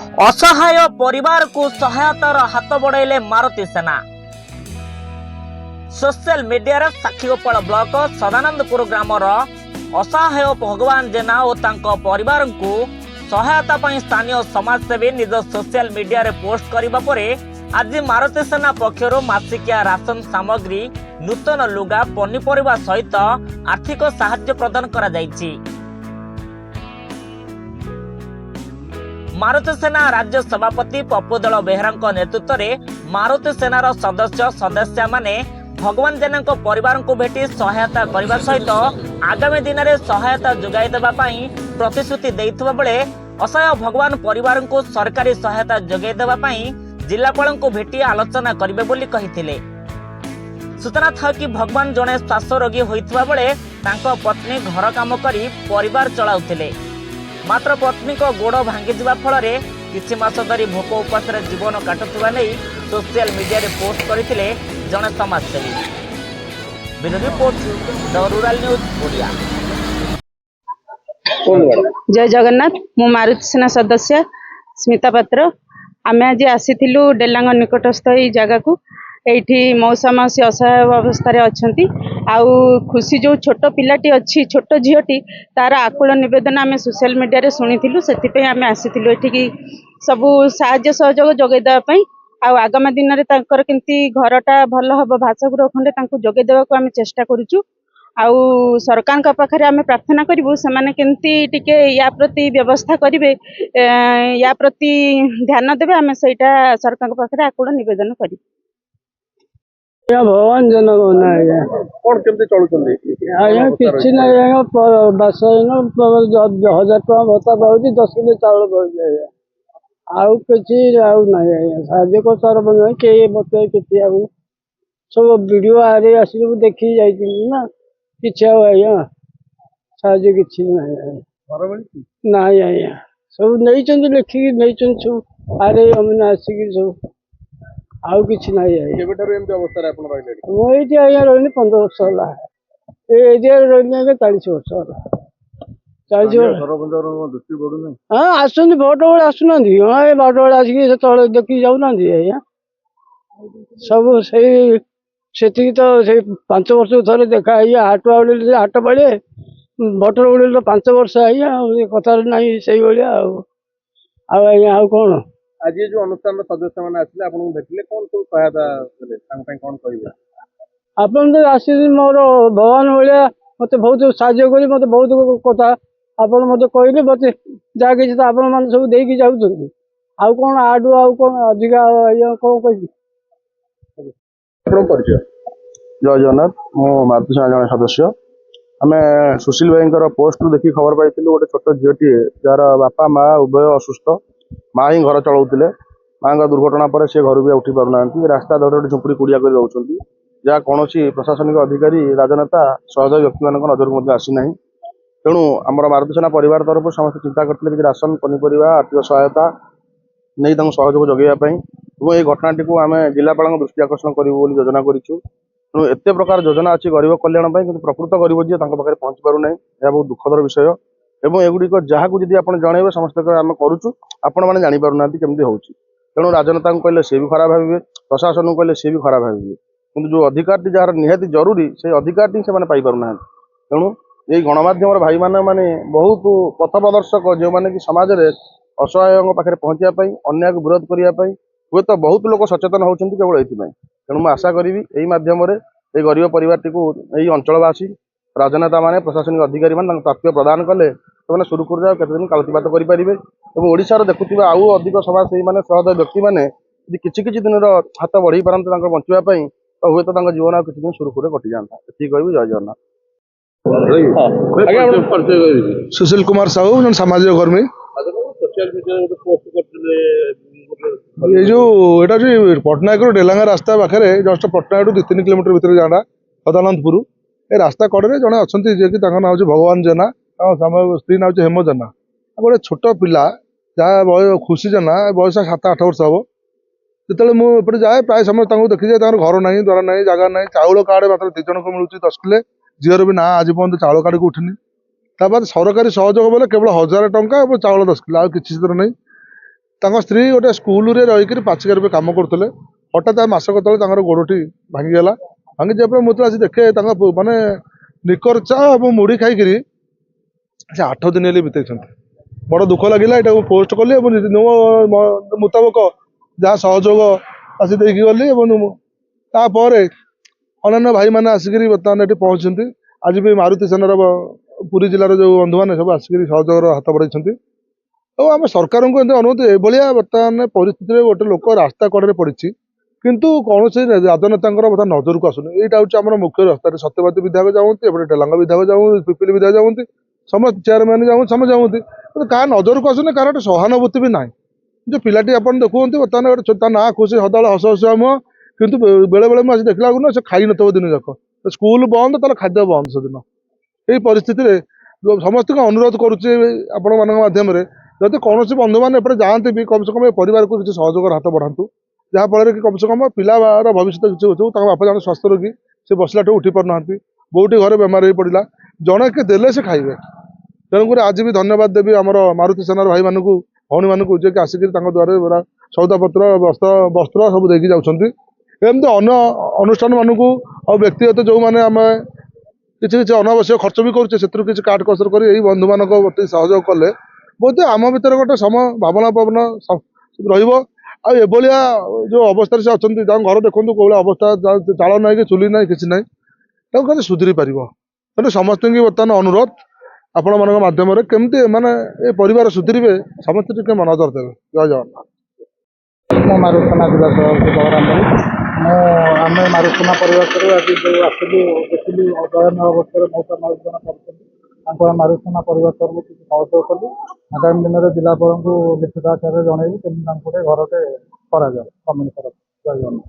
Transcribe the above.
असहाय परिवार को सहायतार हाथ बढ़ाइले मारुति सेना। सोशल मीडिया रे साक्षीगोपाल ब्लॉक सदानंदपुर ग्रामर असहाय भगवान जेना और तांको परिवार को सहायता पई स्थानीय समाजसेवी निज सोशल मीडिया रे पोस्ट करिबा परे आज मारुति सेना पक्षर मासिकिया राशन सामग्री नूतन लुगा पनीपरिबा सहित आर्थिक सहायता प्रदान करा जायछि। मारुति सेना राज्य सभापति पप्पूदल बेहरा नेतृत्व में मारुति सेनार सदस्य माने भगवान जेना परिवार को भेटी सहायता करने सहित आगामी दिन में सहायता जोगाई देबा पई प्रतिश्रुति देइथबा बेले असहाय भगवान परिवार को सरकारी सहायता जोगाई देबा पई जिलापाल को भेटी आलोचना करिवे बोली कहिथिले। सूचना था कि भगवान जड़े श्वास रोगी होइथबा बेले तांको पत्नी घर काम करी परिवार चलाउथिले। मात्र पत्नी को गोड़ भांगी जिबा फल किछि मास धरी भोक उपास जीवन काटुवा नहीं सोशल मीडिया रे पोस्ट करथिले जड़े समाजसेवी। Bureau report the rural news Odia. जय जगन्नाथ। मु मारुति सेना सदस्य स्मिता पात्र। आमे आज आसीथिलु डेलांग निकटस्थ एई जगह को एठी मौसा मौसी असहाय अवस्था अच्छी आउ खुशी जो छोट पिलाटी अच्छी छोट झीटी तार आकुल नवेदन आम सोशल मीडिया रे शुणिलु से आम आसीलु एठिकी सबू साहाय्य सहयोग जोगाई देवाई आगामी दिन में तांकर केमती घरटा भल हम भाषागृह खंडे जोगाई देवाक आम चेष्टा करूँ। आउ सरकार का पाखरे आम प्रार्थना करूँ से केमती टिके या प्रति व्यवस्था करेंगे या प्रति ध्यान देवे आम सेटा सरकार पाखरे आकुल नवेदन करूँ। भगवान जनक ना आज्ञा कौन केमती चलुचंदी आज्ञा किछि ना आज्ञा बास 1000 टका भत्ता पाउची 10 किलो चावल पाउची आज्ञा आउ किछि आउ नाही आज्ञा साजे को सरपंच के मते किछि आउ सब वीडियो आरे आसी देखि जाइछि ना किछि आउ आज्ञा साजे किछि नाही घर मिलती नाही आज्ञा सब नै चंद लिखि नै चंद सब आरे हमने आसी सब आउ किछि नाही आज्ञा केबेटार एमती अवस्था रे आपण रहले मु एठी आज्ञा रहनी 15 वर्ष होला ए एरिया रहनी आज्ञा 40 वर्ष होला 40 वर्ष सरपंचर दृष्टि पड़ू नहीं हाँ आसुनी भोट बेले आसुनांती हाँ ए भोट बेले आसिक से देखी जाऊनांती आज्ञा सब से तो से 5 वर्ष थे देखा हाट बेले हाट बेले भोटर बेले तो 5 वर्ष आज्ञा कथा ना से भाया आज्ञा आउ कौन आज ये जो अनुष्ठान सदस्य मैंने आसिले आपन भेटिले कोन सब सहायता देले तांग पई कोन कहिबे आपन तो आसी मोर भगवान भाया मत बहुत साहाय्य करी मत बहुत कथा आपन मत कहले मत जा कि आपन मान सब देकी जाउछन्ती आउ कोन आडू आउ कोन अधिका कोन कहि आपन परिचय। जय जगन्नाथ मो मारुति सेना जन सदस्य आमे सुशील भाईंकर पोस्ट देखि खबर पाइथिलु गोटे छोट झियोटी जार बापा माँ उभय असुस्थ माँ ही घर चलाउथिले माँ का दुर्घटना पर से घर भी उठी पारना रास्ता धड़ झुपड़ी कुड़िया कर रोचंती जहाँ कौन प्रशासनिक अधिकारी राजनेता सहज व्यक्ति मान नजर मध्य आसी ना तेणु आम मारुति सेना परिवार तरफ समस्त चिंता करते कि राशन पनीपरिया आर्थिक सहायता नहीं सहयोग जगैवाई ये घटनाटी को आम जिलापाल दृष्टि आकर्षण करूँ योजना करूँ तेणु एत प्रकार योजना अच्छी गरीब कल्याण कि प्रकृत गरीब जी पाखे पहुँची पार ना यह बहुत दुखदर विषय एवं एगुड़िक जहाँ को आप जनइबे समस्त आम करुचु आपण मैंने जापर ना केमती हो तेणु राजनेता को कहले सी भी खराब भावे प्रशासन को कहले सी भी खराब भावे कि जो अधिकार जार निहाती जरूरी से अधिकार से पाइना तेणु ये गणमाध्यम भाई मैंने बहुत पथ प्रदर्शक जो मैंने कि समाज में असहाय पाखे पहुँचापी अन्याय को विरोध करने हे तो बहुत लोग सचेतन होती केवल ये तेणु मुझे आशा करी यही मध्यम ये गरीब परिवार यही अंचलवासी राजनेता माने प्रशासनिक अधिकारी मान प्राप्य प्रदान कले से सुरुखुरु केते दिन कालतिपात करेंगे और ओडिशार देखुवा आउ अधिक समाजसेवी मैंने सहृदय व्यक्ति मैंने किसी दिन हाथ बढ़ी पारते बचापी तो हे तो जीवन आ किसी दिन सुरुखुरु कटि जाता ये कहबी। जय जगन्नाथ। सुशील कुमार साहू जन सामाजिक कर्मी ये जो एटा जो पटनायक डेलांगा रास्ता पाखे जस्ट पटनायक 2-3 किलोमीटर भीतर जाना सदानंदपुर ए रास्ता कड़े जड़े अच्छा जी कि ना भगवान जेना स्त्री ना हेम जेना गोटे छोट पिला जहाँ खुशी जेना बयस 7-8 वर्ष हम जो मुझे जाए प्राय समय देखी जाए घर ना द्वार ना जगह ना चाउल कार्ड मात्र 2 जन को मिलूँ 10 किले झीर भी ना आज पर्यटन चाउल कार्ड को उठिनी सरकारी सहयोग बोले केवल 1000 टंका चाउल 10 किलो आ कि नहीं ତାଙ୍କ ସ୍ତ୍ରୀ ଗୋଟେ ସ୍କୁଲରେ ରହିକରି ପାଚିକା ରୂପେ କାମ କରୁଥିଲେ। ହଠାତ୍ ମାସକ ତଳେ ତାଙ୍କର ଗୋଡ଼ଟି ଭାଙ୍ଗିଗଲା। ଭାଙ୍ଗିଯିବା ପରେ ମୁଁ ଯେତେବେଳେ ଆସି ଦେଖେ ତାଙ୍କ ମାନେ ନିକର ଚା ଏବଂ ମୁଢ଼ି ଖାଇକିରି ସେ 8 ଦିନ ହେଲେ ବିତେଇଛନ୍ତି। ବଡ଼ ଦୁଃଖ ଲାଗିଲା, ଏଇଟାକୁ ପୋଷ୍ଟ କଲି ଏବଂ ମୋ ମୁତାବକ ଯାହା ସହଯୋଗ ଆସି ଦେଇକି ଗଲି ଏବଂ ତାପରେ ଅନ୍ୟାନ୍ୟ ଭାଇମାନେ ଆସିକିରି ବର୍ତ୍ତମାନ ଏଠି ପହଞ୍ଚିଛନ୍ତି। ଆଜି ବି ମାରୁତି ସେନାର ପୁରୀ ଜିଲ୍ଲାର ଯେଉଁ ବନ୍ଧୁମାନେ ସବୁ ଆସିକିରି ସହଯୋଗର ହାତ ବଢ଼ାଇଛନ୍ତି। ଆଉ ଆମେ ସରକାରଙ୍କୁ ଏମିତି ଅନୁରୋଧ, ଏଭଳିଆ ବର୍ତ୍ତମାନ ପରିସ୍ଥିତିରେ ଗୋଟେ ଲୋକ ରାସ୍ତା କଡ଼ରେ ପଡ଼ିଛି କିନ୍ତୁ କୌଣସି ରାଜନେତାଙ୍କର ବର୍ତ୍ତମାନ ନଜରକୁ ଆସୁନି। ଏଇଟା ହେଉଛି ଆମର ମୁଖ୍ୟ ରାସ୍ତାରେ ସତ୍ୟବାଦୀ ବିଧାୟକ ଯାଉଛନ୍ତି, ଏପଟେ ଡେଲାଙ୍ଗ ବିଧାୟକ ଯାଉଛନ୍ତି, ପିପିଲି ବିଧାୟକ ଯାଉଛନ୍ତି, ସମସ୍ତ ଚେୟାରମ୍ୟାନ୍ ଯାଉଛନ୍ତି, ସମସ୍ତେ ଯାଉଛନ୍ତି, କିନ୍ତୁ କାହା ନଜରକୁ ଆସୁନି, କାହାର ଗୋଟେ ସହାନୁଭୂତି ବି ନାହିଁ। ଯେଉଁ ପିଲାଟି ଆପଣ ଦେଖୁଛନ୍ତି ବର୍ତ୍ତମାନ ଗୋଟେ ତା ନାଁ ଖୁସି ସଦାବେଳେ ହସ ହସିଆ ମୁହଁ, କିନ୍ତୁ ବେଳେବେଳେ ମୁଁ ଆସି ଦେଖିଲା ବେଳକୁ ନା ସେ ଖାଇନଥିବ ଦିନ ଯାକ, ସ୍କୁଲ ବନ୍ଦ, ତାର ଖାଦ୍ୟ ବନ୍ଦ ସେଦିନ। ଏଇ ପରିସ୍ଥିତିରେ ସମସ୍ତଙ୍କୁ ଅନୁରୋଧ କରୁଛି ଆପଣମାନଙ୍କ ମାଧ୍ୟମରେ, ଯଦି କୌଣସି ବନ୍ଧୁମାନେ ଏପଟେ ଯାଆନ୍ତି ବି କମ୍ ସେ କମ୍ ଏ ପରିବାରକୁ କିଛି ସହଯୋଗର ହାତ ବଢ଼ାନ୍ତୁ, ଯାହାଫଳରେ କି କମ୍ ସେ କମ୍ ପିଲାର ଭବିଷ୍ୟତ କିଛି ହେଉଥିବ। ତାଙ୍କ ବାପା ଜଣେ ସ୍ୱାସ୍ଥ୍ୟ ରୋଗୀ, ସେ ବସିଲାଠୁ ଉଠି ପାରୁନାହାନ୍ତି, ବୋଉଟି ଘରେ ବେମାର ହେଇ ପଡ଼ିଲା, ଜଣେ କିଏ ଦେଲେ ସେ ଖାଇବେ। ତେଣୁକରି ଆଜି ବି ଧନ୍ୟବାଦ ଦେବି ଆମର ମାରୁତି ସେନାର ଭାଇମାନଙ୍କୁ, ଭଉଣୀମାନଙ୍କୁ, ଯିଏକି ଆସିକିରି ତାଙ୍କ ଦ୍ୱାରରେ ସଉଦାପତ୍ର ବସ୍ତ୍ର ସବୁ ଦେଇକି ଯାଉଛନ୍ତି। ଏମିତି ଅନ୍ୟ ଅନୁଷ୍ଠାନମାନଙ୍କୁ ଆଉ ବ୍ୟକ୍ତିଗତ ଯେଉଁମାନେ ଆମେ କିଛି କିଛି ଅନାବଶ୍ୟକ ଖର୍ଚ୍ଚ ବି କରୁଛେ, ସେଥିରୁ କିଛି କାଟ କସର କରି ଏଇ ବନ୍ଧୁମାନଙ୍କ ପ୍ରତି ସହଯୋଗ କଲେ ବୋଧେ ଆମ ଭିତରେ ଗୋଟେ ଭାବନା ପବନ ରହିବ। ଆଉ ଏଭଳିଆ ଯେଉଁ ଅବସ୍ଥାରେ ସେ ଅଛନ୍ତି, ତାଙ୍କ ଘର ଦେଖନ୍ତୁ କୋଉଭଳିଆ ଅବସ୍ଥା, ଚାଳ ନାହିଁ କି ଚୁଲି ନାହିଁ, କିଛି ନାହିଁ, ତାକୁ କେମିତି ସୁଧୁରି ପାରିବ। ତେଣୁ ସମସ୍ତଙ୍କୁ ବର୍ତ୍ତମାନ ଅନୁରୋଧ ଆପଣମାନଙ୍କ ମାଧ୍ୟମରେ କେମିତି ଏମାନେ ଏ ପରିବାର ସୁଧୁରିବେ, ସମସ୍ତେ ଟିକେ ନଜର ଦେବେ। ଜୟ ଜଗନ୍ନାଥ। ମୁଁ ମାରୁତିନା ଜିଲ୍ଲା ସଭାପତି ବଳରାମ ଭାଇ। ଆମେ ମାରୁତିନା ପରିବାରରୁ ଆଜି ଯେଉଁ ଆସିଲୁ ଦେଖିଲୁ ଦୟନୀୟ ଅବସ୍ଥାରେ ମୌସା ମାଉସୀ ଜଣେ କରୁଛନ୍ତି, ତାଙ୍କୁ ଆମେ ମାରୁତିନା ପରିବାର ତରଫରୁ କିଛି ସହଯୋଗ କଲୁ। ଆଗାମୀ ଦିନରେ ଜିଲ୍ଲାପାଳଙ୍କୁ ଲିଖିତ ଆକାରରେ ଜଣେଇବୁ କେମିତି ତାଙ୍କୁ ଗୋଟେ ଘରଟେ କରାଯାଉ ଗଭର୍ଣ୍ଣମେଣ୍ଟ ତରଫରୁ। ଜୟ ଜଗନ୍ନାଥ।